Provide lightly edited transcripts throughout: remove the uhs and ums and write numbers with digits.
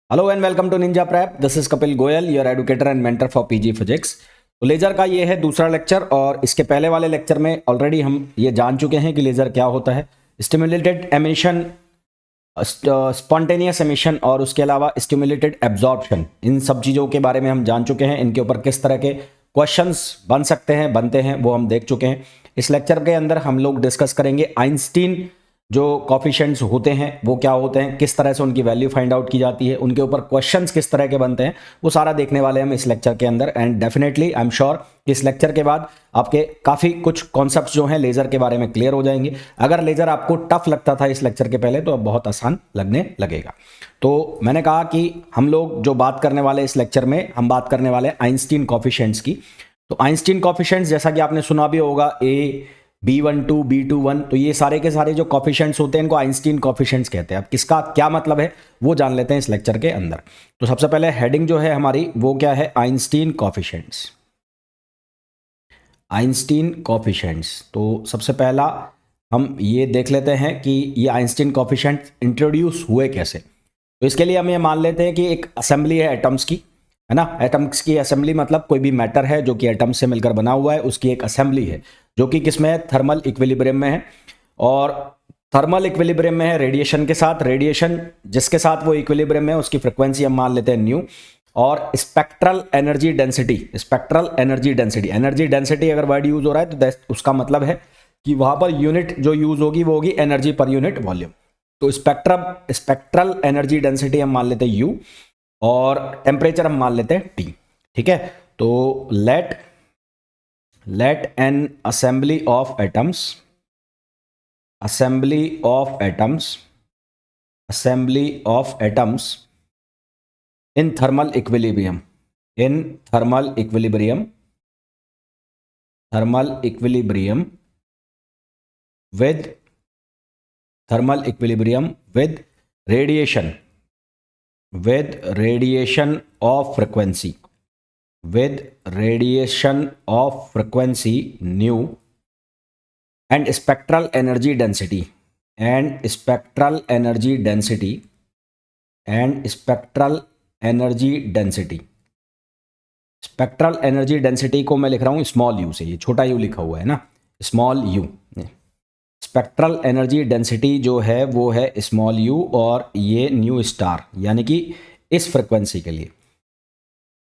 Hello and welcome to ninja prep. This is Kapil Goyal, your educator and mentor for PG physics. तो laser का ये है दूसरा lecture और इसके पहले वाले लेक्चर में ऑलरेडी हम ये जान चुके हैं कि लेज़र क्या होता है। स्टिमुलेटेड एमिशन, स्पॉन्टेनियस एमिशन और उसके अलावा स्टिमुलेटेड एब्जॉर्प्शन, इन सब चीज़ों के बारे में हम जान चुके हैं। इनके ऊपर किस तरह के क्वेश्चंस बन सकते हैं, बनते हैं, वो हम देख चुके हैं। इस लेक्चर के अंदर हम लोग डिस्कस करेंगे आइंस्टीन जो कॉफिशिएंट्स होते हैं वो क्या होते हैं, किस तरह से उनकी वैल्यू फाइंड आउट की जाती है, उनके ऊपर क्वेश्चंस किस तरह के बनते हैं, वो सारा देखने वाले हैं हम इस लेक्चर के अंदर। And definitely I am sure कि इस लेक्चर के बाद आपके काफ़ी कुछ कॉन्सेप्ट्स जो हैं लेज़र के बारे में क्लियर हो जाएंगे। अगर लेज़र आपको टफ लगता था इस लेक्चर के पहले तो अब बहुत आसान लगने लगेगा। तो मैंने कहा कि हम लोग जो बात करने वाले इस लेक्चर में हम बात करने वाले हैं आइंस्टीन कॉफिशिएंट्स की। तो आइंस्टीन कॉफिशिएंट्स जैसा कि आपने सुना भी होगा, ए B12 B21, तो ये सारे के सारे जो कॉफिशिएंट्स होते हैं इनको आइंस्टीन कॉफिशिएंट्स कहते हैं। अब किसका क्या मतलब है वो जान लेते हैं इस लेक्चर के अंदर। तो सबसे पहले हेडिंग जो है हमारी वो क्या है, आइंस्टीन कॉफिशिएंट्स। आइंस्टीन कॉफिशिएंट्स, तो सबसे पहला हम ये देख लेते हैं कि ये आइंस्टीन कॉफिशिएंट्स इंट्रोड्यूस हुए कैसे। तो इसके लिए हम ये मान लेते हैं कि एक असेंबली है एटम्स की, है ना। एटम्स की असेंबली मतलब कोई भी मैटर है जो कि एटम्स से मिलकर बना हुआ है, उसकी एक असेंबली है जो कि किसमें है, थर्मल इक्विलिब्रियम में है। और थर्मल इक्विलिब्रियम में है रेडिएशन के साथ। रेडिएशन जिसके साथ वो इक्विलिब्रियम में है उसकी फ्रिक्वेंसी हम मान लेते हैं न्यू। और spectral energy density, spectral energy density, energy density अगर वर्ड यूज हो रहा है तो उसका मतलब है कि वहां पर यूनिट जो यूज होगी वो होगी एनर्जी पर यूनिट वॉल्यूम। तो स्पेक्ट्रल एनर्जी डेंसिटी हम मान लेते हैं यू और टेम्परेचर हम मान लेते हैं टी। ठीक है, तो let an assembly of atoms, assembly of atoms, assembly of atoms in thermal equilibrium, in thermal equilibrium, thermal equilibrium with thermal equilibrium with radiation, with radiation of frequency, with radiation of frequency nu and spectral energy density, and spectral energy density, and spectral energy density. Spectral energy density को मैं लिख रहा हूं small you से, ये छोटा you लिखा हुआ है ना, small you. Spectral energy density जो है वो है स्मॉल यू और ये न्यू स्टार, यानी कि इस फ्रिक्वेंसी के लिए।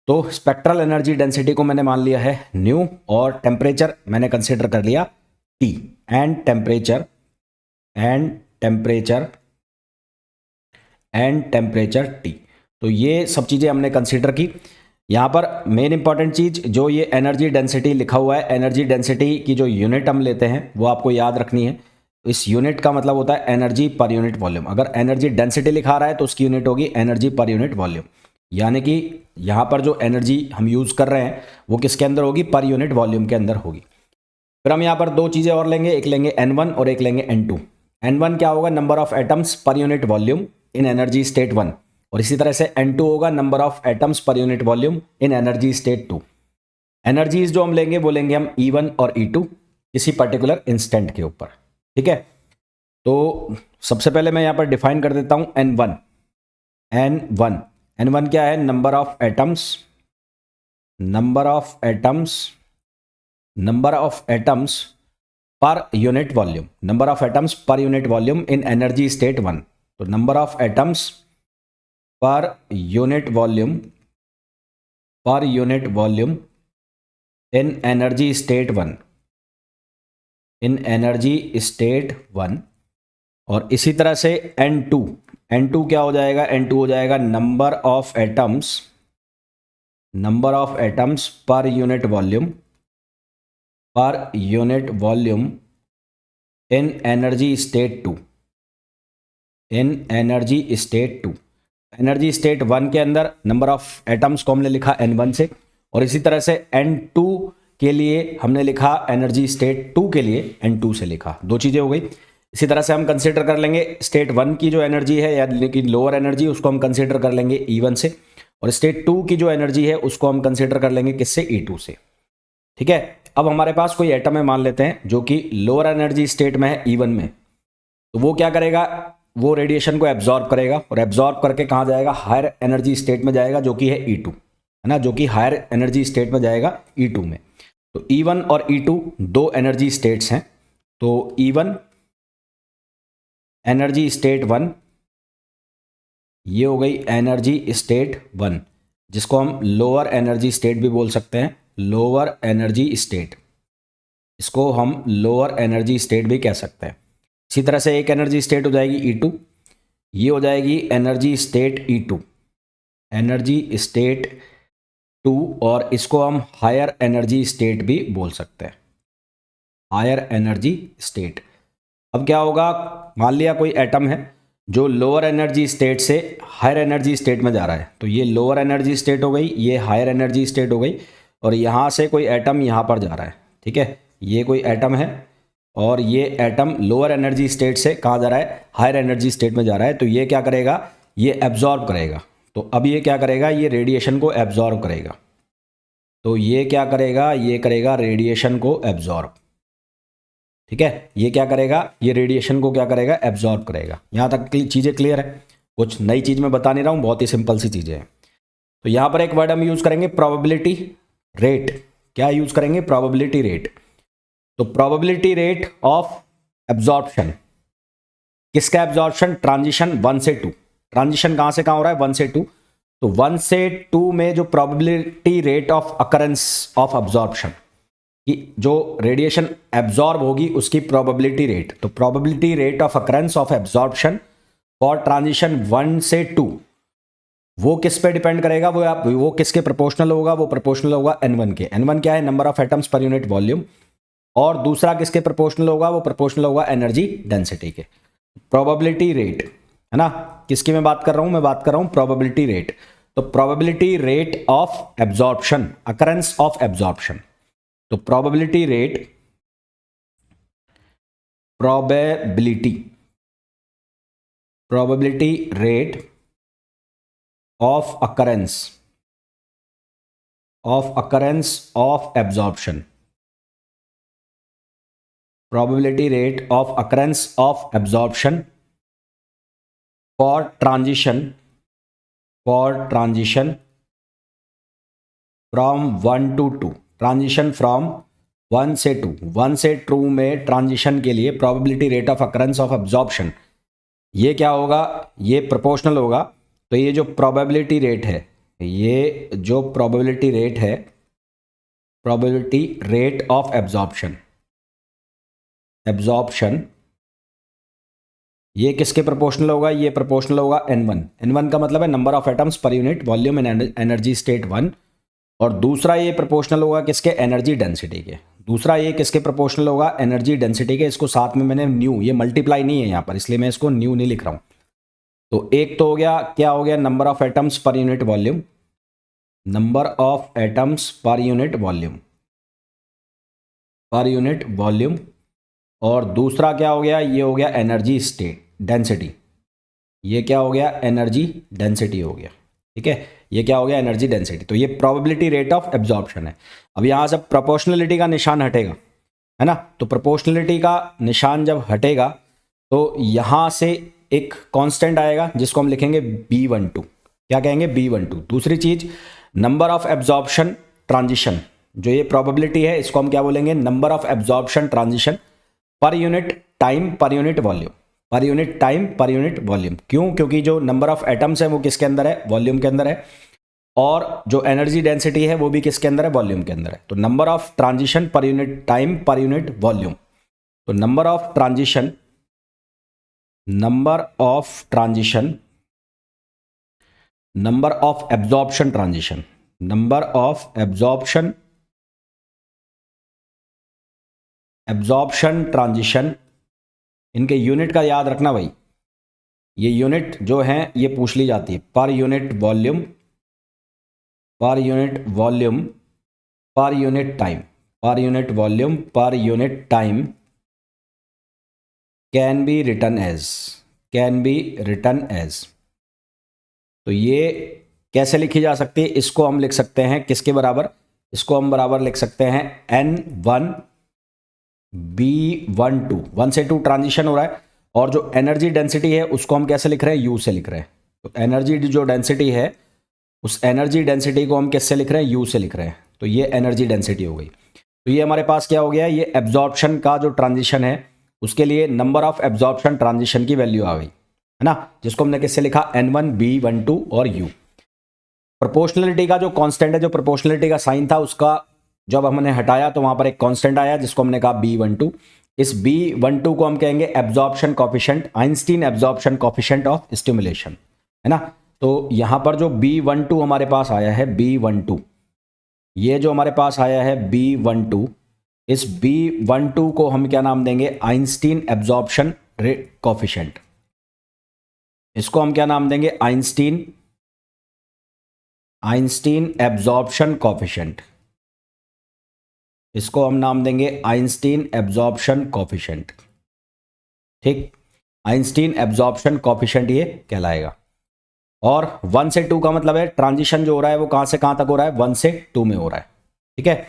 तो स्पेक्ट्रल एनर्जी डेंसिटी को मैंने मान लिया है न्यू और टेम्परेचर मैंने कंसिडर कर लिया T. And temperature, and temperature, and temperature T. तो ये सब चीज़ें हमने कंसीडर की। यहाँ पर मेन इंपॉर्टेंट चीज़ जो ये एनर्जी डेंसिटी लिखा हुआ है, एनर्जी डेंसिटी की जो यूनिट हम लेते हैं वो आपको याद रखनी है। इस यूनिट का मतलब होता है एनर्जी पर यूनिट वॉल्यूम। अगर एनर्जी डेंसिटी लिखा रहा है तो उसकी यूनिट होगी एनर्जी पर यूनिट वॉल्यूम, यानी कि यहाँ पर जो एनर्जी हम यूज़ कर रहे हैं वो किसके अंदर होगी, पर यूनिट वॉल्यूम के अंदर होगी। फिर हम यहाँ पर दो चीज़ें और लेंगे, एक लेंगे N1 और एक लेंगे N2। N1 क्या होगा, नंबर ऑफ एटम्स पर यूनिट वॉल्यूम इन एनर्जी स्टेट 1, और इसी तरह से N2 होगा नंबर ऑफ एटम्स पर यूनिट वॉल्यूम इन एनर्जी स्टेट 2। एनर्जीज जो हम लेंगे वो लेंगे हम E1 और E2 किसी पर्टिकुलर इंस्टेंट के ऊपर। ठीक है, तो सबसे पहले मैं यहाँ पर डिफाइन कर देता हूँ N1। N1 क्या है, number of atoms, number of atoms, number of atoms पर unit volume, number of atoms पर यूनिट वॉल्यूम इन एनर्जी स्टेट 1। तो नंबर ऑफ एटम्स पर unit volume, per unit volume इन एनर्जी स्टेट 1, इन energy state 1। और इसी तरह से N2 क्या हो जाएगा, N2 हो जाएगा number of atoms, number of atoms पर unit volume, per unit volume इन एनर्जी स्टेट 2, इन एनर्जी स्टेट 2। एनर्जी स्टेट 1 के अंदर नंबर ऑफ एटम्स को हमने लिखा N1 से, और इसी तरह से N2 के लिए हमने लिखा एनर्जी स्टेट 2 के लिए N2 से लिखा। दो चीज़ें हो गई। इसी तरह से हम कंसीडर कर लेंगे स्टेट 1 की जो एनर्जी है, यानी कि लोअर एनर्जी, उसको हम कंसीडर कर लेंगे E1 से, और स्टेट 2 की जो एनर्जी है उसको हम कंसीडर कर लेंगे किससे, E2 से। ठीक है, अब हमारे पास कोई एटम है मान लेते हैं जो कि लोअर एनर्जी स्टेट में है E1 में, तो वो क्या करेगा, वो रेडिएशन को एब्जॉर्ब करेगा और एब्जॉर्ब करके कहाँ जाएगा, हायर एनर्जी स्टेट में जाएगा जो कि है E2, है ना, जो कि हायर एनर्जी स्टेट में जाएगा E2 में। तो E1 और E2 दो एनर्जी स्टेट्स हैं। तो E1 एनर्जी स्टेट 1, ये हो गई एनर्जी स्टेट 1, जिसको हम लोअर एनर्जी स्टेट भी बोल सकते हैं, लोअर एनर्जी स्टेट, इसको हम लोअर एनर्जी स्टेट भी कह सकते हैं। इसी तरह से एक एनर्जी स्टेट हो जाएगी E2, ये हो जाएगी energy state E2, energy state 2, और इसको हम हायर एनर्जी स्टेट भी बोल सकते हैं, हायर एनर्जी स्टेट। अब क्या होगा, मान लिया कोई एटम है जो लोअर एनर्जी स्टेट से हायर एनर्जी स्टेट में जा रहा है, तो ये लोअर एनर्जी स्टेट हो गई, ये हायर एनर्जी स्टेट हो गई, और यहाँ से कोई एटम यहाँ पर जा रहा है, ठीक है, ये कोई एटम है और ये एटम लोअर एनर्जी स्टेट से कहाँ जा रहा है, हायर एनर्जी स्टेट में जा रहा है। तो ये क्या करेगा, ये एब्जॉर्ब करेगा। तो अब ये क्या करेगा, ये रेडिएशन को एब्जॉर्ब करेगा। तो ये क्या करेगा, ये करेगा रेडिएशन को एब्जॉर्ब, ठीक है, ये क्या करेगा, ये रेडिएशन को क्या करेगा, एब्जॉर्ब करेगा। यहाँ तक चीज़ें क्लियर है, कुछ नई चीज़ मैं बता नहीं रहा हूँ, बहुत ही सिंपल सी चीज़ें हैं। तो यहाँ पर एक वर्ड हम यूज़ करेंगे प्रोबेबिलिटी रेट। क्या यूज़ करेंगे, प्रोबेबिलिटी रेट। तो प्रोबेबिलिटी रेट ऑफ एब्जॉर्प्शन, किसका एब्जॉर्प्शन, ट्रांजिशन 1 से 2। ट्रांजिशन कहाँ से कहाँ हो रहा है, 1 से 2। तो 1 से 2 में जो probability rate of occurrence of absorption, कि जो रेडिएशन एब्जॉर्ब होगी उसकी प्रोबेबिलिटी रेट, तो probability rate of occurrence of absorption for transition 1 से 2, वो किस पे डिपेंड करेगा, वो किसके प्रोपोर्शनल होगा, वो प्रोपोर्शनल होगा N1 के। N1 क्या है, नंबर ऑफ एटम्स पर यूनिट वॉल्यूम, और दूसरा किसके प्रोपोर्शनल होगा, वो प्रोपोर्शनल होगा एनर्जी डेंसिटी के। प्रोबेबिलिटी रेट, है ना, किसकी मैं बात कर रहा हूं, मैं बात कर रहा हूं प्रोबेबिलिटी रेट। तो probability rate of absorption, occurrence of absorption, तो probability rate, probability rate of occurrence of absorption, probability rate of occurrence of absorption for transition from 1 to 2, transition from 1 से 2, 1 से 2 में ट्रांजिशन के लिए probability rate of occurrence of absorption, ये क्या होगा, ये प्रोपोर्शनल होगा। तो ये जो probability rate है, ये जो probability rate है, probability rate of absorption, ये किसके प्रोपोर्शनल होगा, ये प्रोपोर्शनल होगा N1। N1 का मतलब है नंबर ऑफ एटम्स पर यूनिट वॉल्यूम इन एनर्जी स्टेट 1, और दूसरा ये प्रोपोर्शनल होगा किसके, एनर्जी डेंसिटी के। दूसरा ये किसके प्रोपोर्शनल होगा, एनर्जी डेंसिटी के। इसको साथ में मैंने न्यू, ये मल्टीप्लाई नहीं है यहाँ पर, इसलिए मैं इसको न्यू नहीं लिख रहा हूँ। तो एक तो हो गया, क्या हो गया, नंबर ऑफ एटम्स पर unit volume, number of atoms पर यूनिट वॉल्यूम, और दूसरा क्या हो गया, ये हो गया एनर्जी स्टेट डेंसिटी, ये क्या हो गया, एनर्जी डेंसिटी हो गया, ठीक है, ये क्या हो गया, एनर्जी डेंसिटी। तो ये प्रोबेबिलिटी रेट ऑफ एब्जॉर्प्शन है। अब यहाँ से प्रोपोर्शनलिटी का निशान हटेगा, है ना, तो प्रोपोर्शनलिटी का निशान जब हटेगा तो यहाँ से एक कांस्टेंट आएगा जिसको हम लिखेंगे B12, क्या कहेंगे, B12। दूसरी चीज, नंबर ऑफ एब्जॉर्प्शन ट्रांजिशन, जो ये प्रोबेबिलिटी है इसको हम क्या बोलेंगे, number of absorption transition per unit time per unit volume, per unit time per unit volume. क्यों, क्योंकि जो नंबर ऑफ एटम्स है वो किसके अंदर है, वॉल्यूम के अंदर है, और जो एनर्जी डेंसिटी है वो भी किसके अंदर है, वॉल्यूम के अंदर है। तो number of transition per unit time per unit volume, तो number of transition, number of absorption transition, number of absorption transition, इनके यूनिट का याद रखना भाई, ये यूनिट जो है ये पूछ ली जाती है, per unit volume, per unit volume, per unit time, per unit volume, per unit time, can be written as. तो ये कैसे लिखी जा सकती है, इसको हम लिख सकते हैं किसके बराबर, इसको हम बराबर लिख सकते हैं N1 B12, 1 से 2 ट्रांजिशन हो रहा है, और जो एनर्जी डेंसिटी है उसको हम कैसे लिख रहे हैं, यू से लिख रहे हैं। तो एनर्जी जो डेंसिटी है उस एनर्जी डेंसिटी को हम किससे लिख रहे हैं, यू से लिख रहे हैं। तो ये एनर्जी डेंसिटी हो गई। तो ये हमारे पास क्या हो गया, ये एब्जॉर्प्शन का जो ट्रांजिशन है उसके लिए नंबर ऑफ एब्जॉर्प्शन ट्रांजिशन की वैल्यू आ गई, है ना, जिसको हमने किससे लिखा, N1 B12 और U। प्रोपोर्शनलिटी का जो कांस्टेंट है, जो प्रोपोर्शनलिटी का साइन था उसका जब हमने हटाया तो वहां पर एक कांस्टेंट आया जिसको हमने कहा B12। इस B12 को हम कहेंगे absorption coefficient, Einstein absorption coefficient of stimulation, है ना। तो यहां पर जो B12 हमारे पास आया है, B12, ये जो हमारे पास आया है B12, इस B12 को हम क्या नाम देंगे, आइंस्टीन एब्जॉर्प्शन रेट कोफिशिएंट। इसको हम क्या नाम देंगे, आइंस्टीन एब्जॉर्प्शन कोफिशिएंट। इसको हम नाम देंगे आइंस्टीन एब्जॉर्प्शन कोफिशिएंट। ठीक, आइंस्टीन एब्जॉर्प्शन कोफिशिएंट ये कहलाएगा। और 1 से 2 का मतलब है ट्रांजिशन जो हो रहा है वो कहां से कहां तक हो रहा है, 1 से 2 में हो रहा है। ठीक है,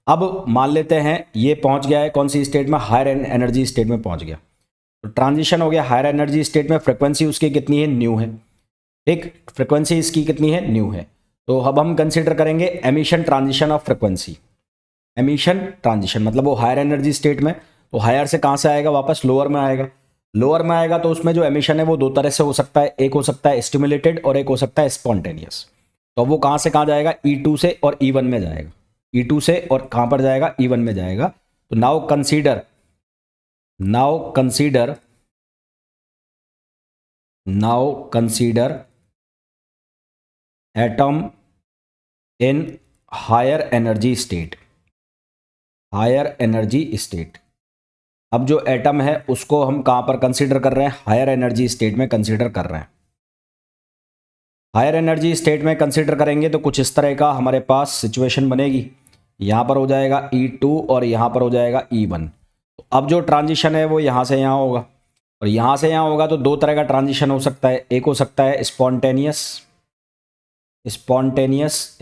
अब मान लेते हैं ये पहुंच गया है कौन सी स्टेट में, हायर एनर्जी स्टेट में पहुंच गया। तो ट्रांजिशन हो गया हायर एनर्जी स्टेट में, फ्रीक्वेंसी उसकी कितनी है, न्यू है। ठीक, फ्रीक्वेंसी इसकी कितनी है, न्यू है। तो अब हम कंसीडर करेंगे emission transition of frequency. Emission transition मतलब वो हायर एनर्जी स्टेट में, तो हायर से कहां से आएगा, वापस लोअर में आएगा। लोअर में आएगा तो उसमें जो एमिशन है वो दो तरह से हो सकता है, एक हो सकता है स्टिमुलेटेड और एक हो सकता है स्पॉन्टेनियस। तो वो कहां से कहां जाएगा, E2 से और E1 में जाएगा। E2 से और कहां पर जाएगा, E1 में जाएगा। तो now consider atom in higher energy state. अब जो एटम है उसको हम कहां पर कंसीडर कर रहे हैं, हायर एनर्जी स्टेट में कंसीडर कर रहे हैं। हायर एनर्जी स्टेट में कंसीडर करेंगे तो कुछ इस तरह का हमारे पास सिचुएशन बनेगी। यहां पर हो जाएगा E2 और यहां पर हो जाएगा E1। तो अब जो ट्रांजिशन है वो यहां से यहां होगा, और यहां से यहां होगा तो दो तरह का ट्रांजिशन हो सकता है। एक हो सकता है स्पॉन्टेनियस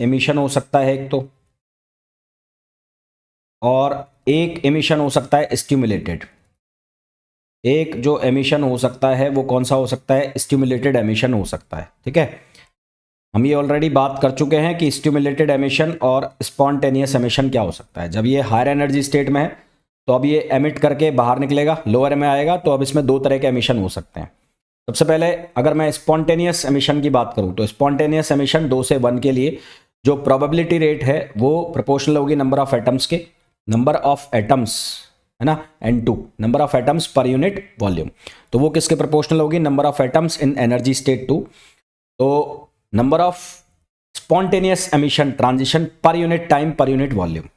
एमिशन हो सकता है एक तो, और एक एमिशन हो सकता है स्टिमुलेटेड। एक जो एमिशन हो सकता है वो कौन सा हो सकता है, स्टिमुलेटेड एमिशन हो सकता है। ठीक है, हम ये ऑलरेडी बात कर चुके हैं कि स्टिमुलेटेड एमिशन और स्पॉन्टेनियस एमिशन क्या हो सकता है। जब ये हायर एनर्जी स्टेट में है तो अब ये एमिट करके बाहर निकलेगा, लोअर में आएगा, तो अब इसमें दो तरह के एमिशन हो सकते हैं। सबसे पहले अगर मैं स्पॉन्टेनियस एमिशन की बात करूं तो स्पॉन्टेनियस एमिशन 2 से 1 के लिए जो प्रोबेबिलिटी रेट है वो प्रोपोर्शनल होगी नंबर ऑफ एटम्स के, नंबर ऑफ एटम्स, है ना, N2, नंबर ऑफ एटम्स पर यूनिट वॉल्यूम। तो वो किसके प्रोपोर्शनल होगी, number of atoms in energy state 2। तो number of spontaneous emission transition per unit time per unit volume.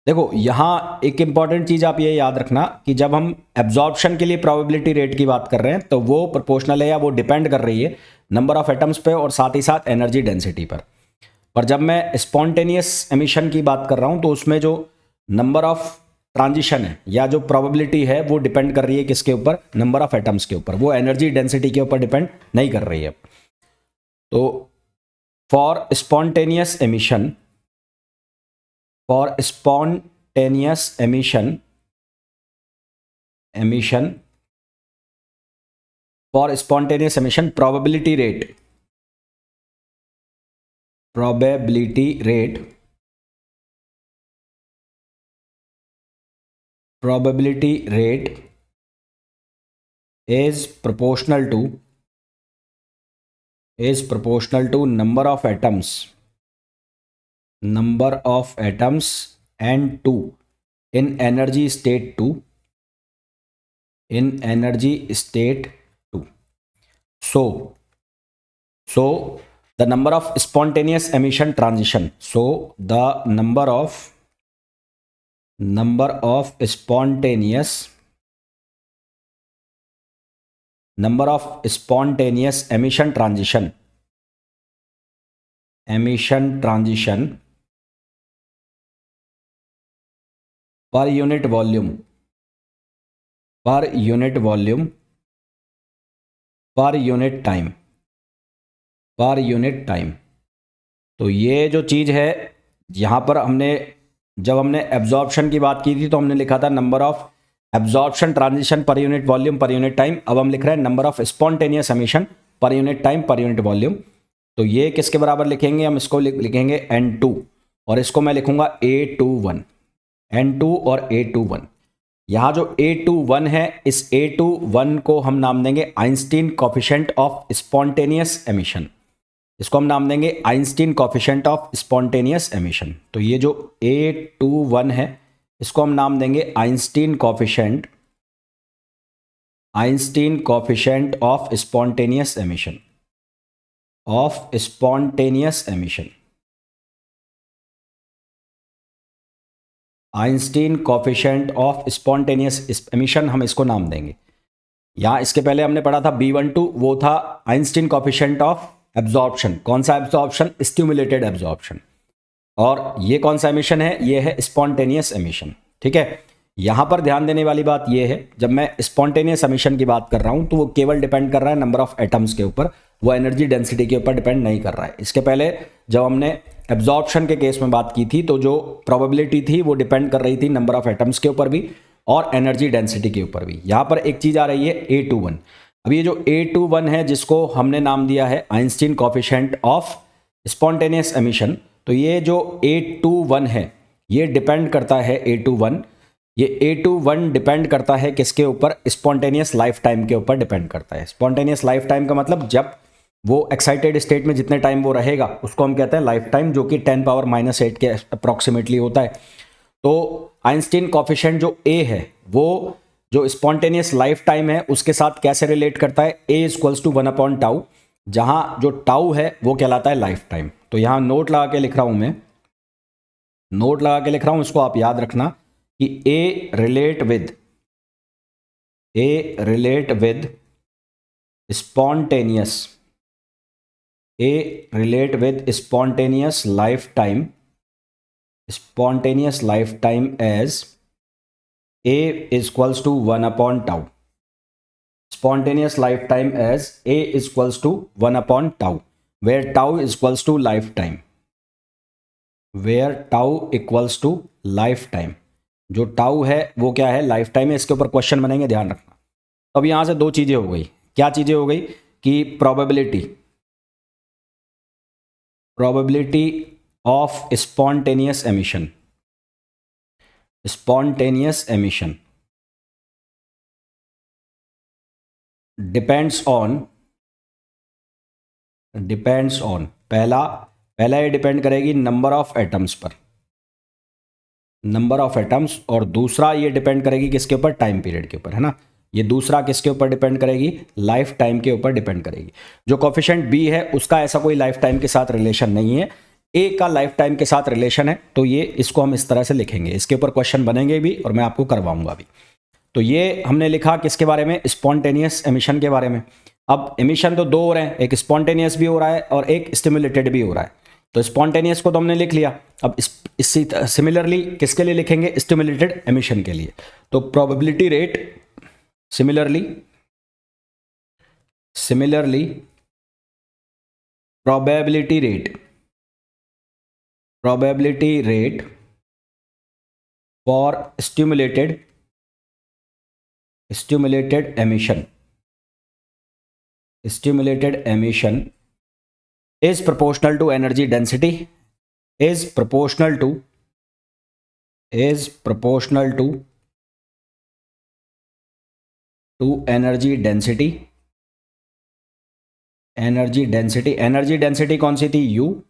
देखो यहां एक इंपॉर्टेंट चीज आप ये याद रखना कि जब हम एब्जॉर्प्शन के लिए प्रोबेबिलिटी रेट की बात कर रहे हैं तो वो प्रोपोर्शनल है या वो डिपेंड कर रही है नंबर ऑफ एटम्स पे और साथ ही साथ एनर्जी डेंसिटी पर जब मैं स्पॉन्टेनियस एमिशन की बात कर रहा हूं तो उसमें जो नंबर ऑफ ट्रांजिशन है या जो प्रोबेबिलिटी है वो डिपेंड कर रही है किसके ऊपर, नंबर ऑफ एटम्स के ऊपर, वो एनर्जी डेंसिटी के ऊपर डिपेंड नहीं कर रही है। तो for spontaneous emission probability rate is proportional to number of atoms N2 in energy state 2. So the number of spontaneous emission transition, so the number of spontaneous emission transition per unit volume per unit time। तो ये जो चीज़ है यहाँ पर जब हमने absorption की बात की थी तो हमने लिखा था number of absorption transition per unit volume per unit time. अब हम लिख रहे हैं नंबर ऑफ स्पॉन्टेनियस एमिशन पर unit time per unit volume. तो ये किसके बराबर लिखेंगे, हम इसको लिखेंगे N2 और इसको मैं लिखूंगा A21, N2 और A21। यहाँ जो A21 है, इस A21 को हम नाम देंगे Einstein coefficient of spontaneous emission. इसको हम नाम देंगे Einstein coefficient of spontaneous emission. तो ये जो A21 है इसको हम नाम देंगे Einstein coefficient of spontaneous emission, of spontaneous emission. Einstein coefficient of spontaneous emission हम इसको नाम देंगे। यहाँ इसके पहले हमने पढ़ा था B12, वो था आइंस्टीन कोफिशिएंट ऑफ एब्जॉर्प्शन। कौन सा एब्जॉर्प्शन? Stimulated absorption. और ये कौन सा एमिशन है? ये है स्पॉन्टेनियस एमिशन। ठीक है, यहां पर ध्यान देने वाली बात ये है, जब मैं स्पॉन्टेनियस एमिशन की बात कर रहा हूं तो वो केवल डिपेंड कर रहा है नंबर ऑफ एटम्स के ऊपर, वो एनर्जी डेंसिटी के ऊपर डिपेंड नहीं कर रहा है। इसके पहले जब हमने एब्जॉर्प्शन के केस में बात की थी तो जो प्रोबेबिलिटी थी वो डिपेंड कर रही थी नंबर ऑफ एटम्स के ऊपर भी और एनर्जी डेंसिटी के ऊपर भी। यहां पर एक चीज आ रही है A21। अब ये जो A21 है जिसको हमने नाम दिया है Einstein coefficient of spontaneous emission, तो ये जो A21 है ये डिपेंड करता है A21, ये A21 डिपेंड करता है किसके ऊपर? स्पॉन्टेनियस लाइफ टाइम के ऊपर डिपेंड करता है। स्पॉन्टेनियस लाइफ टाइम का मतलब जब वो एक्साइटेड स्टेट में जितने टाइम वो रहेगा उसको हम कहते हैं लाइफ टाइम, जो कि 10⁻⁸ के अप्रॉक्सीमेटली होता है। तो आइंस्टीन कोफिशिएंट जो A है वो जो स्पॉन्टेनियस लाइफ टाइम है उसके साथ कैसे रिलेट करता है? A = 1/τ, जहां जो टाउ है वो कहलाता है लाइफ टाइम। तो यहां नोट लगा के लिख रहा हूं मैं, नोट लगा के लिख रहा हूं, इसको आप याद रखना कि A relate with spontaneous life time as A = 1/τ। Spontaneous lifetime as A = 1/τ, where tau = lifetime, जो टाउ है वो क्या है? लाइफ टाइम है। इसके ऊपर क्वेश्चन बनेंगे, ध्यान रखना। अब यहां से दो चीजें हो गई। क्या चीजें हो गई? कि probability of spontaneous emission depends on पहला ये डिपेंड करेगी नंबर ऑफ एटम्स पर, और दूसरा ये डिपेंड करेगी किसके ऊपर? टाइम पीरियड के ऊपर, है ना। ये दूसरा किसके ऊपर डिपेंड करेगी? लाइफ टाइम के ऊपर डिपेंड करेगी। जो कोफिशिएंट B है उसका ऐसा कोई लाइफ टाइम के साथ रिलेशन नहीं है, A का लाइफ टाइम के साथ रिलेशन है। तो ये इसको हम इस तरह से लिखेंगे, इसके ऊपर क्वेश्चन बनेंगे भी और मैं आपको करवाऊंगा भी। तो ये हमने लिखा किसके बारे में? स्पॉन्टेनियस एमिशन के बारे में। अब एमिशन तो दो हो रहे हैं, एक स्पॉन्टेनियस भी हो रहा है और एक स्टिमुलेटेड भी हो रहा है। तो स्पॉन्टेनियस को तो हमने लिख लिया। अब इसी सिमिलरली किसके लिए लिखेंगे? स्टिमुलेटेड एमिशन के लिए। तो probability rate similarly probability rate for stimulated emission is proportional to energy density, is proportional to energy density कौन सी थी? U,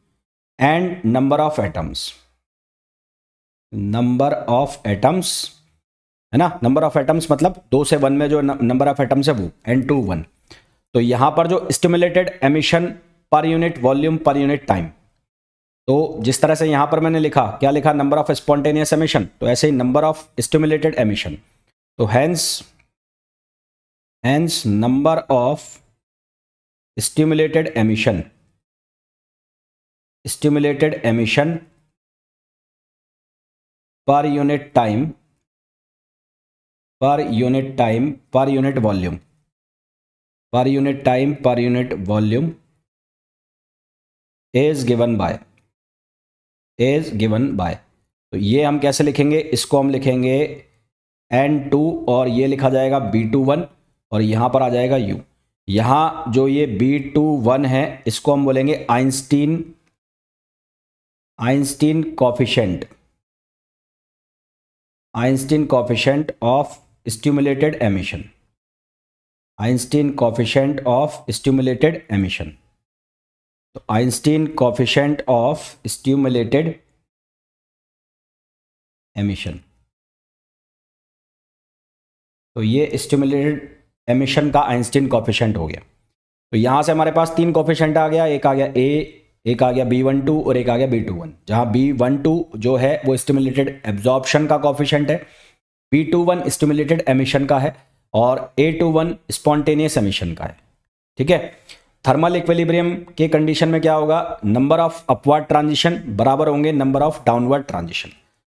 and number of atoms, है ना। नंबर ऑफ एटम्स मतलब 2 से 1 में जो नंबर ऑफ एटम्स है वो N21। तो यहां पर जो स्टिमुलेटेड एमिशन पर unit volume per unit time, तो जिस तरह से यहां पर मैंने लिखा, क्या लिखा? नंबर ऑफ स्पॉन्टेनियस एमिशन, तो ऐसे ही नंबर ऑफ स्टिमुलेटेड एमिशन। तो hence number of stimulated emission पर unit time per unit volume is given by. तो ये हम कैसे लिखेंगे? इसको हम लिखेंगे N2 और ये लिखा जाएगा B21 और यहाँ पर आ जाएगा U। यहाँ जो ये B21 है इसको हम बोलेंगे Einstein coefficient, Einstein coefficient of stimulated emission, Einstein coefficient of stimulated emission. तो Einstein coefficient of stimulated emission, तो ये स्टिमुलेटेड एमिशन का आइंस्टीन कोफिशिएंट हो गया। तो यहाँ से हमारे पास तीन कोफिशिएंट आ गया, एक आ गया ए, एक आ गया B12 और एक आ गया B21। जहाँ B12 जो है वो स्टिमुलेटेड एब्जॉर्प्शन का कोफिशिएंट है, B21 स्टिमुलेटेड एमिशन का है और A21 स्पॉन्टेनियस एमिशन का है। ठीक है। थर्मल इक्विलिब्रियम के कंडीशन में क्या होगा, नंबर ऑफ अपवर्ड ट्रांजिशन बराबर होंगे नंबर ऑफ डाउनवर्ड ट्रांजिशन।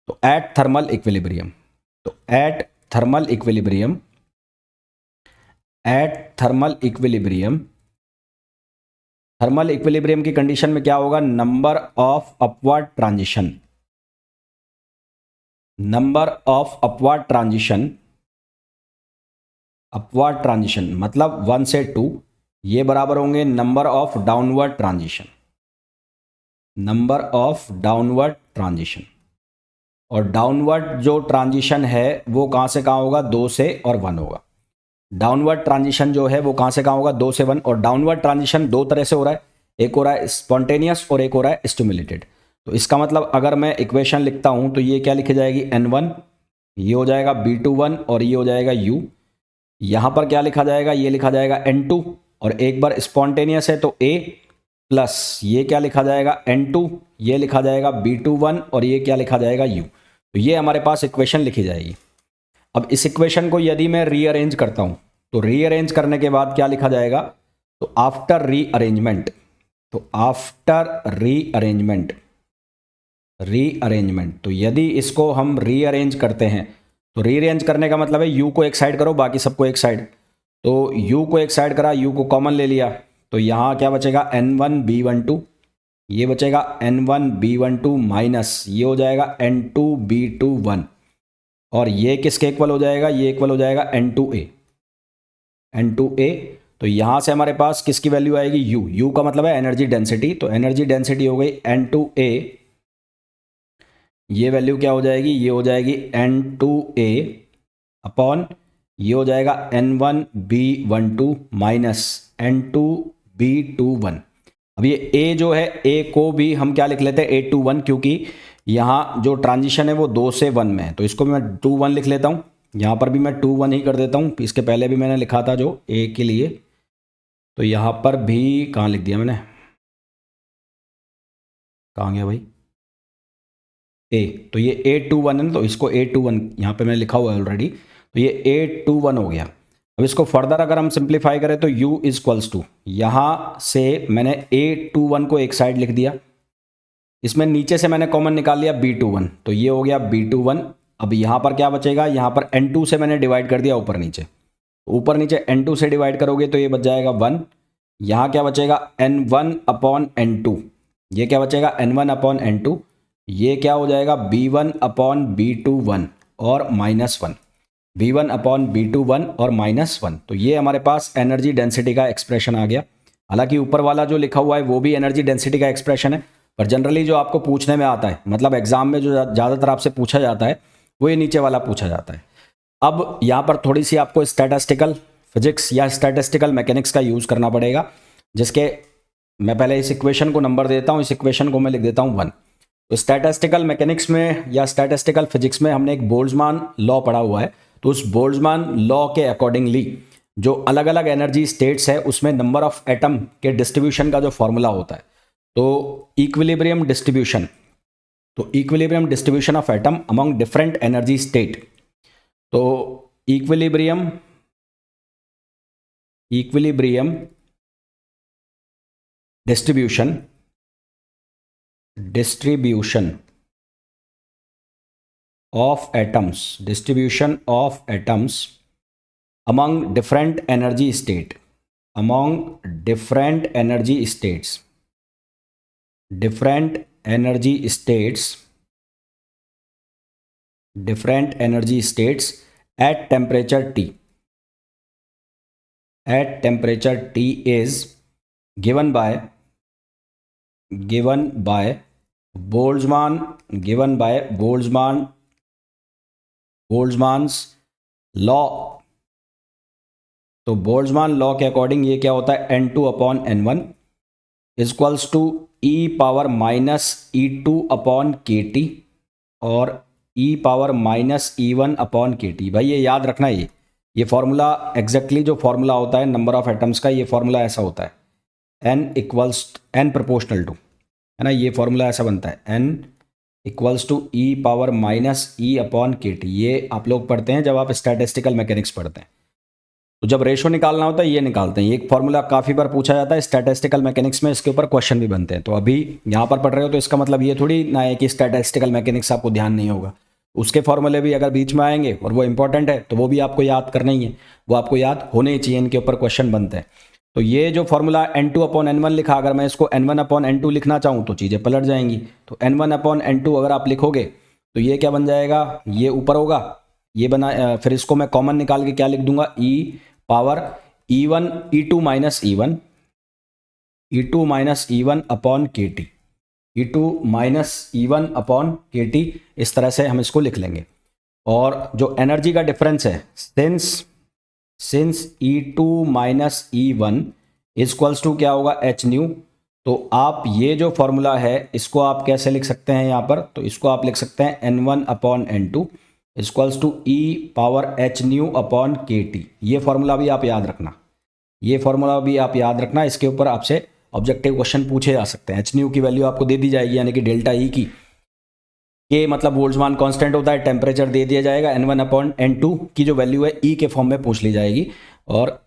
तो एट थर्मल इक्विलिब्रियम, तो at thermal equilibrium, at thermal equilibrium, thermal equilibrium की कंडीशन में क्या होगा, number of upward transition, number of upward transition, upward transition मतलब 1 से 2, ये बराबर होंगे number of downward transition, number of downward transition. और डाउनवर्ड जो ट्रांजिशन है वो कहाँ से कहाँ होगा, 2 से और 1 होगा। डाउनवर्ड ट्रांजिशन जो है वो कहाँ से कहाँ होगा, 2 से 1। और डाउनवर्ड ट्रांजिशन दो तरह से हो रहा है, एक हो रहा है स्पॉन्टेनियस और एक हो रहा है स्टिमुलेटेड। तो इसका मतलब अगर मैं इक्वेशन लिखता हूँ तो ये क्या लिखी जाएगी, N1, ये हो जाएगा B21 और ये हो जाएगा U। यहाँ पर क्या लिखा जाएगा, ये लिखा जाएगा N2 और एक बार स्पॉन्टेनियस है तो A प्लस ये क्या लिखा जाएगा N2, ये लिखा जाएगा B21 और ये क्या लिखा जाएगा U। तो ये हमारे पास इक्वेशन लिखी जाएगी। अब इस इक्वेशन को यदि मैं रीअरेंज करता हूं तो रीअरेंज करने के बाद क्या लिखा जाएगा, तो आफ्टर रीअरेंजमेंट, तो आफ्टर रीअरेंजमेंट, रीअरेंजमेंट, तो यदि इसको हम रीअरेंज करते हैं तो रीअरेंज करने का मतलब है यू को एक साइड करो बाकी सबको एक साइड। तो यू को एक साइड करा, यू को कॉमन ले लिया, तो यहाँ क्या बचेगा N1B12, ये बचेगा N1B12 माइनस ये हो जाएगा N2B21 और ये किसके इक्वल हो जाएगा, ये इक्वल हो जाएगा N2A, N2A। तो यहाँ से हमारे पास किसकी वैल्यू आएगी, U, U का मतलब है एनर्जी डेंसिटी, तो एनर्जी डेंसिटी हो गई N2A, ये वैल्यू क्या हो जाएगी, ये हो जाएगी N2A अपॉन ये हो जाएगा N1B12 माइनस N2B21। अब ये A जो है, A को भी हम क्या लिख लेते हैं, A21, क्योंकि यहाँ जो ट्रांजिशन है वो 2 से 1 में है, तो इसको भी मैं 2-1 लिख लेता हूँ। यहाँ पर भी मैं 2-1 ही कर देता हूँ, इसके पहले भी मैंने लिखा था जो A के लिए, तो यहाँ पर भी कहाँ लिख दिया मैंने, कहाँ गया भाई, A, तो ये A21 है ना, तो इसको A21 यहाँ पे मैंने लिखा हुआ है ऑलरेडी, तो ये A21 हो गया। अब इसको फर्दर अगर हम सिंप्लीफाई करें तो U इज इक्वल्स टू, यहाँ से मैंने A21 को एक साइड लिख दिया, इसमें नीचे से मैंने कॉमन निकाल लिया B21, तो ये हो गया B21। अब यहाँ पर क्या बचेगा, यहाँ पर N2 से मैंने डिवाइड कर दिया ऊपर नीचे, ऊपर नीचे N2 से डिवाइड करोगे तो ये बच जाएगा 1। यहाँ क्या बचेगा N1 अपॉन N2, ये क्या बचेगा N1 अपॉन N2, ये क्या हो जाएगा B1 अपॉन B21 और -1, B1 अपॉन B21 और -1। तो ये हमारे पास एनर्जी डेंसिटी का एक्सप्रेशन आ गया। हालांकि ऊपर वाला जो लिखा हुआ है वो भी एनर्जी डेंसिटी का एक्सप्रेशन है, पर जनरली जो आपको पूछने में आता है, मतलब एग्जाम में जो ज़्यादातर आपसे पूछा जाता है वो ये नीचे वाला पूछा जाता है। अब यहाँ पर थोड़ी सी आपको स्टैटिस्टिकल फिजिक्स या स्टैटिस्टिकल मैकेनिक्स का यूज़ करना पड़ेगा, जिसके मैं पहले इस इक्वेशन को नंबर देता हूँ, इस इक्वेशन को मैं लिख देता हूँ 1। तो स्टैटिस्टिकल मैकेनिक्स में या स्टैटिस्टिकल फिजिक्स में हमने एक बोल्ट्जमान लॉ पढ़ा हुआ है, तो उस बोल्ट्जमान लॉ के अकॉर्डिंगली जो अलग अलग एनर्जी स्टेट्स है उसमें नंबर ऑफ एटम के डिस्ट्रीब्यूशन का जो फॉर्मूला होता है, तो इक्विलिब्रियम डिस्ट्रीब्यूशन, तो equilibrium distribution of atom among different energy state, तो equilibrium distribution of atoms among different energy states at temperature T is given by Boltzmann's law। तो Boltzmann law के अकॉर्डिंग ये क्या होता है, N2 upon N1 equals to e power minus E2 upon KT और e power minus E1 upon KT। भाई ये याद रखना, ये फॉर्मूला एग्जैक्टली जो फॉर्मूला होता है नंबर ऑफ एटम्स का, ये फॉर्मूला ऐसा होता है n प्रोपोर्शनल टू, है ना, ये फॉर्मूला ऐसा बनता है n equals to e power minus e upon KT। ये आप लोग पढ़ते हैं जब आप स्टैटिस्टिकल मैकेनिक्स पढ़ते हैं, तो जब रेशो निकालना होता है ये निकालते हैं। ये फॉर्मूला काफ़ी बार पूछा जाता है स्टैटिस्टिकल मैकेनिक्स में, इसके ऊपर क्वेश्चन भी बनते हैं। तो अभी यहाँ पर पढ़ रहे हो तो इसका मतलब ये थोड़ी ना है कि स्टैटिस्टिकल मैकेनिक्स आपको ध्यान नहीं होगा। उसके फॉर्मूले भी अगर बीच में आएंगे और वो इंपॉर्टेंट है तो वो भी आपको याद करना ही है, वो आपको याद होने ही चाहिए, इनके ऊपर क्वेश्चन बनते हैं। तो ये जो फॉर्मूला N2 अपॉन N1 लिखा, अगर मैं इसको N1 अपॉन N2 लिखना चाहूँ तो चीज़ें पलट जाएंगी। तो N1 अपॉन N2 अगर आप लिखोगे तो ये क्या बन जाएगा, ये ऊपर होगा, ये बना, फिर इसको मैं कॉमन निकाल के क्या लिख दूंगा, e power E1 E2 minus E1 upon KT, E2 minus E1 upon KT, इस तरह से हम इसको लिख लेंगे। और जो एनर्जी का डिफरेंस है, since E2 minus E1 equals to क्या होगा, h न्यू। तो आप ये जो फॉर्मूला है इसको आप कैसे लिख सकते हैं यहाँ पर, तो इसको आप लिख सकते हैं N1 upon N2 equals to e power h nu upon KT। ये फॉर्मूला भी आप याद रखना, इसके ऊपर आपसे ऑब्जेक्टिव क्वेश्चन पूछे जा सकते हैं। h न्यू की वैल्यू आपको दे दी जाएगी, यानी कि डेल्टा ई की, के मतलब बोल्ट्जमान कांस्टेंट होता है, टेम्परेचर दे दिया जाएगा, N1 अपॉन N2 की जो वैल्यू है ई के फॉर्म में पूछ ली जाएगी। और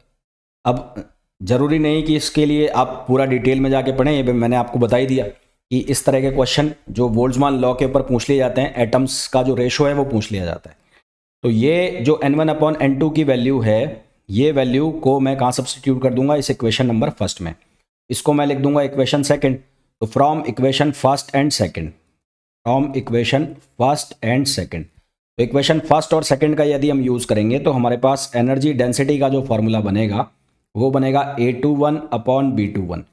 अब जरूरी नहीं कि इसके लिए आप पूरा डिटेल में जाके पढ़ें, ये मैंने आपको बता ही दिया कि इस तरह के क्वेश्चन जो बोल्ट्जमान लॉ के ऊपर पूछ लिए जाते हैं, एटम्स का जो रेशो है वो पूछ लिया जाता है। तो ये जो N1 अपॉन N2 की वैल्यू है, ये वैल्यू को मैं कहाँ सब्सटीट्यूट कर दूंगा, इस इक्वेशन नंबर फर्स्ट में, इसको मैं लिख दूंगा इक्वेशन सेकंड। तो from equation first and second, तो इक्वेशन फर्स्ट और सेकंड का यदि हम यूज़ करेंगे तो हमारे पास एनर्जी डेंसिटी का जो फॉर्मूला बनेगा वो बनेगा A21 upon B21,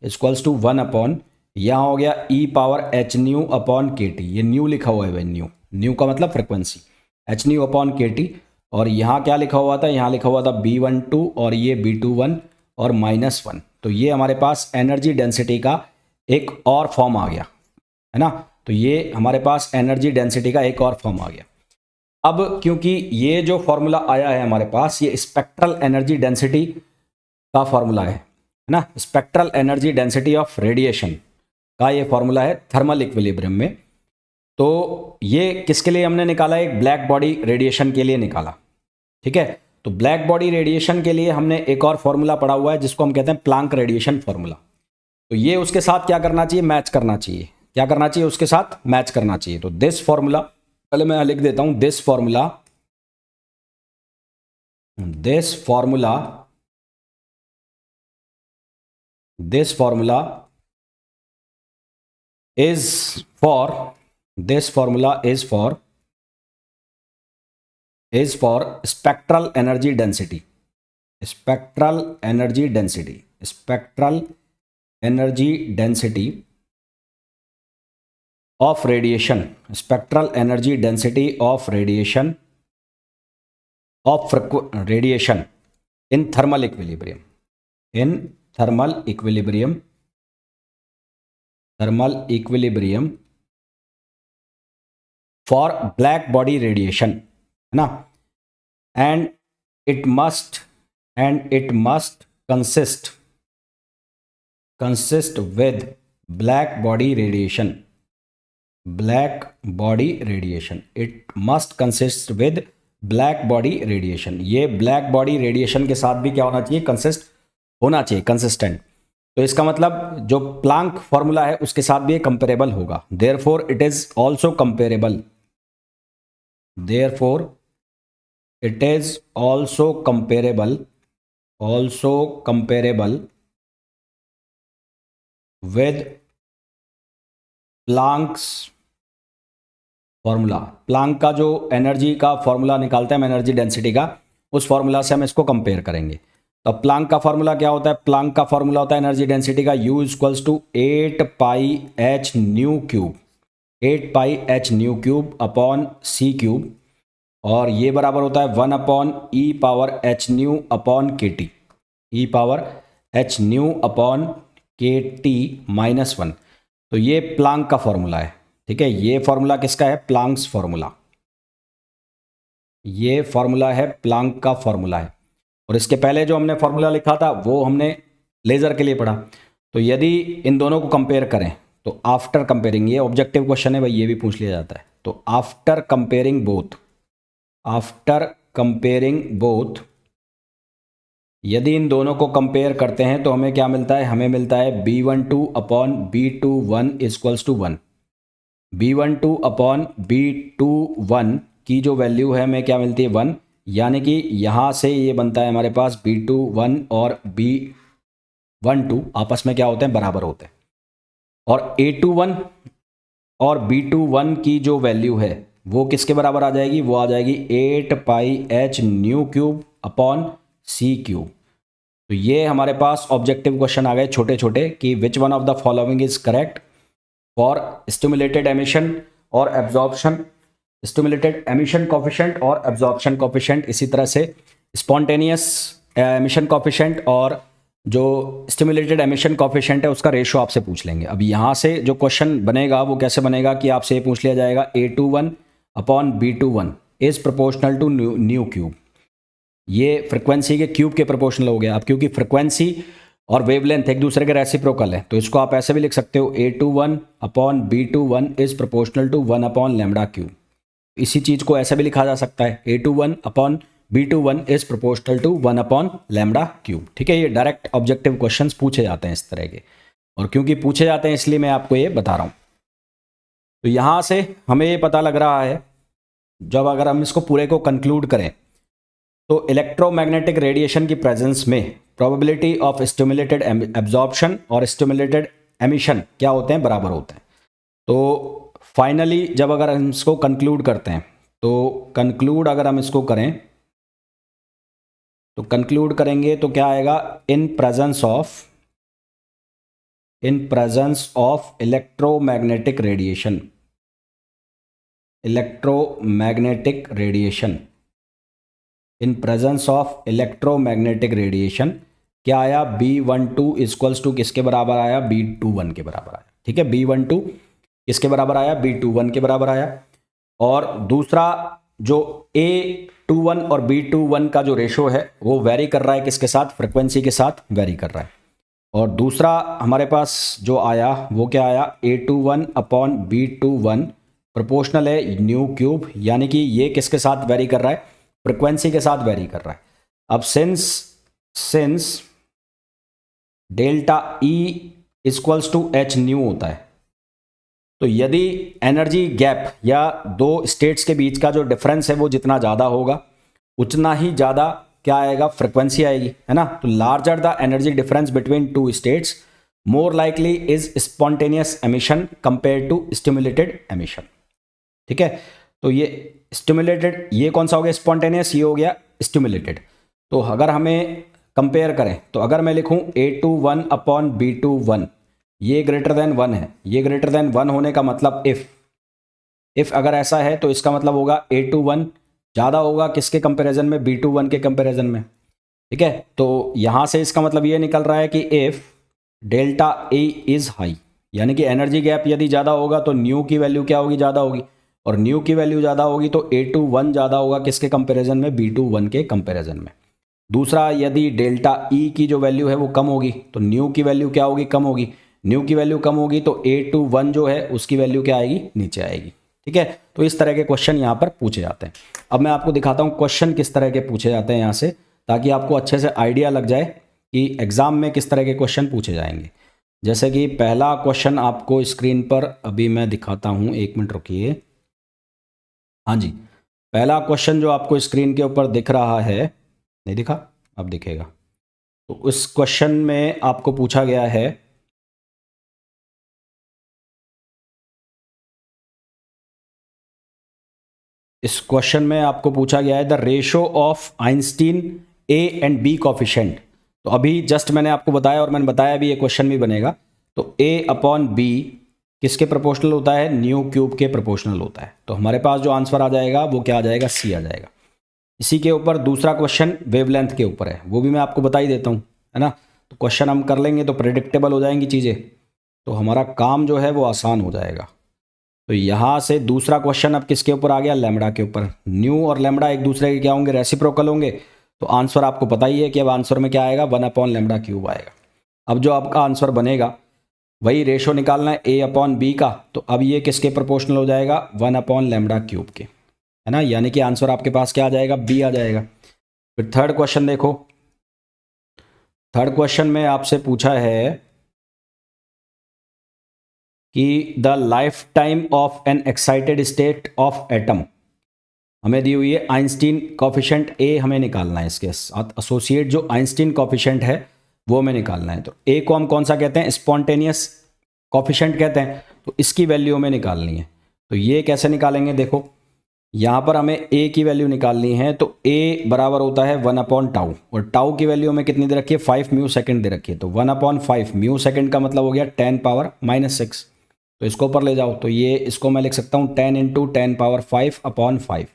equals to 1 upon, यहाँ हो गया e power h nu upon KT। ये न्यू लिखा हुआ है, न्यू का मतलब frequency, h nu upon KT। और यहाँ क्या लिखा हुआ था, यहाँ लिखा हुआ था B12 और ये B21 और -1। तो ये हमारे पास एनर्जी डेंसिटी का एक और फॉर्म आ गया, है ना। तो ये हमारे पास एनर्जी डेंसिटी का एक और फॉर्म आ गया। अब क्योंकि ये जो फॉर्मूला आया है हमारे पास, ये स्पेक्ट्रल एनर्जी डेंसिटी का फॉर्मूला है ना, spectral energy density of radiation का ये फॉर्मूला है थर्मल इक्विलिब्रियम में। तो ये किसके लिए हमने निकाला, एक ब्लैक बॉडी रेडिएशन के लिए निकाला, ठीक है। तो ब्लैक बॉडी रेडिएशन के लिए हमने एक और फॉर्मूला पढ़ा हुआ है जिसको हम कहते हैं प्लांक रेडिएशन फॉर्मूला। तो ये उसके साथ क्या करना चाहिए, मैच करना चाहिए, क्या करना चाहिए, उसके साथ मैच करना चाहिए। तो दिस फॉर्मूला, पहले मैं लिख देता हूं, this formula is for spectral energy density of radiation in thermal equilibrium for black body radiation, है ना। and it must consist with black body radiation, it must consist with black body radiation। ये black body radiation के साथ भी क्या होना चाहिए, consistent. तो इसका मतलब जो प्लांक फॉर्मूला है उसके साथ भी ये कंपेरेबल होगा, therefore it is also comparable with Planck's formula, Planck का जो एनर्जी का फॉर्मूला निकालते हैं हम, एनर्जी डेंसिटी का, उस फॉर्मूला से हम इसको कंपेयर करेंगे। तो प्लांक का फॉर्मूला क्या होता है? प्लांक का फॉर्मूला होता है एनर्जी डेंसिटी का U equals to 8 pi H nu cube, 8 pi H nu cube upon C cube, और ये बराबर होता है 1 upon e power H nu upon K T, e power H nu upon K T minus 1। तो ये Planck का formula है, ठीक है। ये फॉर्मूला किसका है? प्लांक्स फॉर्मूला, ये फॉर्मूला है प्लांक का फॉर्मूला है। और इसके पहले जो हमने फॉर्मूला लिखा था वो हमने लेज़र के लिए पढ़ा। तो यदि इन दोनों को कंपेयर करें तो आफ्टर कंपेयरिंग, ये ऑब्जेक्टिव क्वेश्चन है भाई, ये भी पूछ लिया जाता है। तो after comparing both, after comparing both, यदि इन दोनों को कंपेयर करते हैं तो हमें क्या मिलता है? हमें मिलता है B12 upon B21 equals to 1। B12 upon B21 की जो वैल्यू है हमें क्या मिलती है? 1। यानी कि यहाँ से ये बनता है हमारे पास B21 और B12 आपस में क्या होते हैं? बराबर होते हैं। और A21 और B21 की जो वैल्यू है वो किसके बराबर आ जाएगी? वो आ जाएगी 8 pi H nu cube upon C cube. तो ये हमारे पास ऑब्जेक्टिव क्वेश्चन आ गए छोटे छोटे कि which one of the following is correct for stimulated emission और एब्जॉर्प्शन, स्टिमुलेटेड एमिशन कोफिशिएंट और एब्जॉर्प्शन कोफिशिएंट, इसी तरह से स्पॉन्टेनियस एमिशन कोफिशिएंट और जो स्टिमुलेटेड एमिशन कोफिशिएंट है उसका रेशो आपसे पूछ लेंगे। अब यहाँ से जो क्वेश्चन बनेगा वो कैसे बनेगा कि आपसे ये पूछ लिया जाएगा A21 upon B21 is proportional to nu cube. ये फ्रिक्वेंसी के क्यूब के प्रोपोर्शनल हो गया। अब क्योंकि फ्रिक्वेंसी और वेवलेंथ एक दूसरे के रेसिप्रोकल है तो इसको आप ऐसे भी लिख सकते हो A21 upon B21 is proportional to 1 upon lambda cube. इसी चीज़ को ऐसे भी लिखा जा सकता है A21 upon B21 is proportional to 1 upon lambda cube, ठीक है। ये डायरेक्ट ऑब्जेक्टिव क्वेश्चंस पूछे जाते हैं इस तरह के, और क्योंकि पूछे जाते हैं इसलिए मैं आपको ये बता रहा हूँ। तो यहाँ से हमें ये पता लग रहा है, जब अगर हम इसको पूरे को कंक्लूड करें तो इलेक्ट्रोमैग्नेटिक रेडिएशन की प्रेजेंस में प्रोबेबिलिटी ऑफ स्टिमुलेटेड एब्जॉर्प्शन और स्टिमुलेटेड एमिशन क्या होते हैं? बराबर होते हैं। तो फाइनली जब अगर हम इसको कंक्लूड करते हैं तो कंक्लूड अगर हम इसको करें तो कंक्लूड करेंगे तो क्या आएगा? In presence of electromagnetic radiation, electromagnetic radiation, in presence of electromagnetic radiation क्या आया? B12 इक्वल्स टू किसके बराबर आया? B21 के बराबर आया, ठीक है। B12 किसके बराबर आया? B21 के बराबर आया। और दूसरा जो A21 और B21 का जो रेशो है वो वेरी कर रहा है किसके साथ? फ्रिक्वेंसी के साथ वेरी कर रहा है। और दूसरा हमारे पास जो आया वो क्या आया? A21 अपॉन B21 प्रोपोर्शनल है न्यू क्यूब, यानी कि ये किसके साथ वेरी कर रहा है? फ्रिक्वेंसी के साथ वेरी कर रहा है। अब since delta E equals to H nu होता है, तो यदि एनर्जी गैप या दो स्टेट्स के बीच का जो डिफरेंस है वो जितना ज़्यादा होगा उतना ही ज़्यादा क्या आएगा? फ्रिक्वेंसी आएगी, है ना। तो larger the energy difference between two states more likely is spontaneous emission compare to stimulated emission, ठीक है। तो ये स्टिमुलेटेड, ये कौन सा हो गया? स्पॉन्टेनियस, ये हो गया स्टिमुलेटेड। तो अगर हमें कंपेयर करें तो अगर मैं लिखूं A21 अपॉन B21, ये ग्रेटर देन 1 है, ये ग्रेटर देन 1 होने का मतलब इफ अगर ऐसा है तो इसका मतलब होगा A21 ज़्यादा होगा किसके कंपैरिजन में? B21 के कंपैरिजन में, ठीक है। तो यहाँ से इसका मतलब ये निकल रहा है कि if delta E is high, यानी कि एनर्जी गैप यदि ज़्यादा होगा तो न्यू की वैल्यू क्या होगी? ज़्यादा होगी। और न्यू की वैल्यू ज़्यादा होगी तो A21 ज़्यादा होगा किसके कंपैरिजन में? B21 के कंपैरिजन में। दूसरा, यदि डेल्टा E की जो वैल्यू है वो कम होगी तो न्यू की वैल्यू क्या होगी? कम होगी। न्यू की वैल्यू कम होगी तो A21 जो है उसकी वैल्यू क्या आएगी? नीचे आएगी, ठीक है। तो इस तरह के क्वेश्चन यहाँ पर पूछे जाते हैं। अब मैं आपको दिखाता हूँ क्वेश्चन किस तरह के पूछे जाते हैं यहाँ से, ताकि आपको अच्छे से आइडिया लग जाए कि एग्जाम में किस तरह के क्वेश्चन पूछे जाएंगे। जैसे कि पहला क्वेश्चन आपको स्क्रीन पर अभी मैं दिखाता हूँ, 1 मिनट रुकिए। हाँ जी, पहला क्वेश्चन जो आपको स्क्रीन के ऊपर दिख रहा है, नहीं दिखा? अब दिखेगा। तो उस क्वेश्चन में आपको पूछा गया है इस क्वेश्चन में आपको पूछा गया है the ratio of Einstein A and B coefficient. तो अभी जस्ट मैंने आपको बताया और मैंने बताया भी ये क्वेश्चन भी बनेगा। तो ए अपॉन बी किसके प्रोपोर्शनल होता है? न्यू क्यूब के प्रोपोर्शनल होता है। तो हमारे पास जो आंसर आ जाएगा वो क्या आ जाएगा? सी आ जाएगा। इसी के ऊपर दूसरा क्वेश्चन वेवलेंथ के ऊपर है, वो भी मैं आपको बता ही देता हूँ, है ना। तो क्वेश्चन हम कर लेंगे तो प्रेडिक्टेबल हो जाएंगी चीज़ें, तो हमारा काम जो है वो आसान हो जाएगा। तो यहाँ से दूसरा क्वेश्चन अब किसके ऊपर आ गया? लैम्बडा के ऊपर। न्यू और लैम्बडा एक दूसरे के क्या होंगे? रेसिप्रोकल होंगे। तो आंसर आपको पता ही है कि अब आंसर में क्या आएगा? 1/λ³ आएगा। अब जो आपका आंसर बनेगा वही रेशो निकालना है ए अपॉन बी का। तो अब ये किसके प्रोपोर्शनल हो जाएगा? 1/λ³ के, है ना। यानी कि आंसर आपके पास क्या आ जाएगा? बी आ जाएगा। फिर थर्ड क्वेश्चन देखो। थर्ड क्वेश्चन में आपसे पूछा है कि the life time of N excited state of atom. हमें दी हुई है आइंस्टीन कॉफिशेंट ए, हमें निकालना है। इसके साथ एसोसिएट जो आइंस्टीन कॉफिशेंट है वो हमें निकालना है। तो ए को हम कौन सा कहते हैं? स्पॉन्टेनियस कॉफिशेंट कहते हैं। तो इसकी वैल्यू हमें निकालनी है। तो ये कैसे निकालेंगे? देखो यहाँ पर हमें ए की वैल्यू निकालनी है। तो ए बराबर होता है 1/टाउ, और टाउ की वैल्यू हमें कितनी दे रखी है? 5 म्यू सेकेंड दे रखी है। तो 1/5 म्यू सेकेंड का मतलब हो गया 10⁻⁻⁶। तो इसको ऊपर ले जाओ, तो ये इसको मैं लिख सकता हूँ 10 × 10⁻5/5।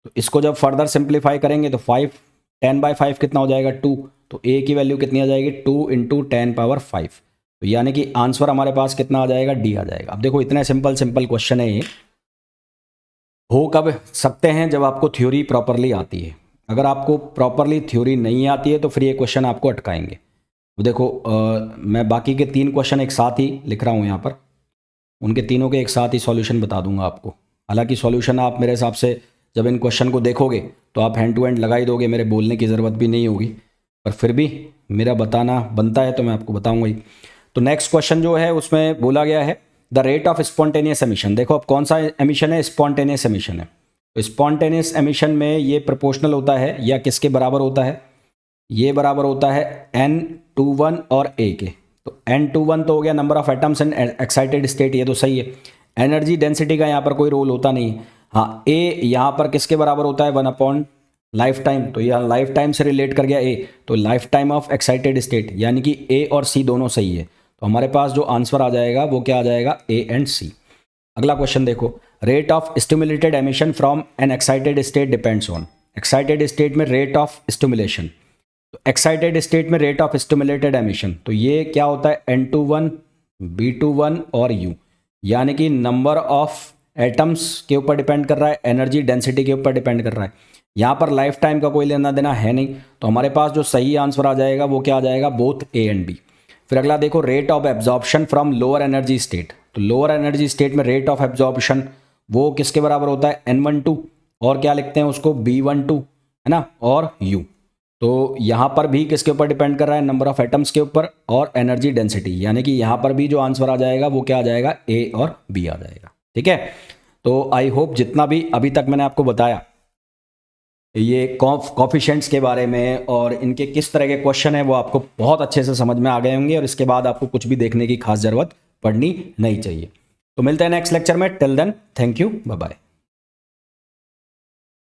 तो इसको जब फर्दर सिंप्लीफाई करेंगे तो 10/5 कितना हो जाएगा? 2। तो ए की वैल्यू कितनी आ जाएगी? 2 × 10⁻5। तो यानी कि आंसर हमारे पास कितना आ जाएगा? डी आ जाएगा। अब देखो इतने सिंपल क्वेश्चन है ये। हो कब सकते हैं? जब आपको थ्योरी प्रॉपरली आती है। अगर आपको प्रॉपरली थ्योरी नहीं आती है तो फिर ये क्वेश्चन आपको अटकाएंगे। देखो मैं बाकी के 3 क्वेश्चन एक साथ ही लिख रहा हूँ यहाँ पर, उनके तीनों के एक साथ ही सॉल्यूशन बता दूंगा आपको। हालांकि सॉल्यूशन आप मेरे हिसाब से जब इन क्वेश्चन को देखोगे तो आप हैंड टू हैंड लगा ही दोगे, मेरे बोलने की ज़रूरत भी नहीं होगी, पर फिर भी मेरा बताना बनता है तो मैं आपको बताऊंगा ही। तो नेक्स्ट क्वेश्चन जो है उसमें बोला गया है the rate of spontaneous emission. देखो अब कौन सा एमिशन है? स्पॉन्टेनियस एमिशन है। तो स्पॉन्टेनियस एमिशन में ये प्रोपोर्शनल होता है या किसके बराबर होता है? ये बराबर होता है N21 और A के। तो N21 तो हो गया number of atoms in excited state, ये तो सही है। एनर्जी डेंसिटी का यहाँ पर कोई रोल होता नहीं। हाँ, A यहाँ पर किसके बराबर होता है? 1/ लाइफ टाइम। तो यहाँ लाइफ टाइम से रिलेट कर गया A, तो life time of excited state, यानी कि A और C दोनों सही है। तो हमारे पास जो आंसर आ जाएगा वो क्या आ जाएगा? A and C। अगला क्वेश्चन देखो। Rate of stimulated emission from N excited state depends on. Excited state में रेट ऑफ स्टिमुलेशन, तो एक्साइटेड स्टेट में रेट ऑफ स्टिमुलेटेड एमिशन, तो ये क्या होता है? N21, B21 और U, यानी कि नंबर ऑफ एटम्स के ऊपर डिपेंड कर रहा है, एनर्जी डेंसिटी के ऊपर डिपेंड कर रहा है। यहाँ पर लाइफ टाइम का कोई लेना देना है नहीं। तो हमारे पास जो सही आंसर आ जाएगा वो क्या आ जाएगा? Both A and B। फिर अगला देखो, rate of absorption from lower energy state. तो लोअर एनर्जी स्टेट में रेट ऑफ एब्जॉर्प्शन वो किसके बराबर होता है? N12, और क्या लिखते हैं उसको? B12, है ना, और U। तो यहाँ पर भी किसके ऊपर डिपेंड कर रहा है? नंबर ऑफ एटम्स के ऊपर और एनर्जी डेंसिटी, यानी कि यहाँ पर भी जो आंसर आ जाएगा वो क्या आ जाएगा? A और B आ जाएगा। ठीक है। तो आई होप जितना भी अभी तक मैंने आपको बताया ये कॉफिशिएंट्स के बारे में और इनके किस तरह के क्वेश्चन है वो आपको बहुत अच्छे से समझ में आ गए होंगे, और इसके बाद आपको कुछ भी देखने की खास ज़रूरत पड़नी नहीं चाहिए। तो मिलते हैं नेक्स्ट लेक्चर में। Till then, thank you, bye bye.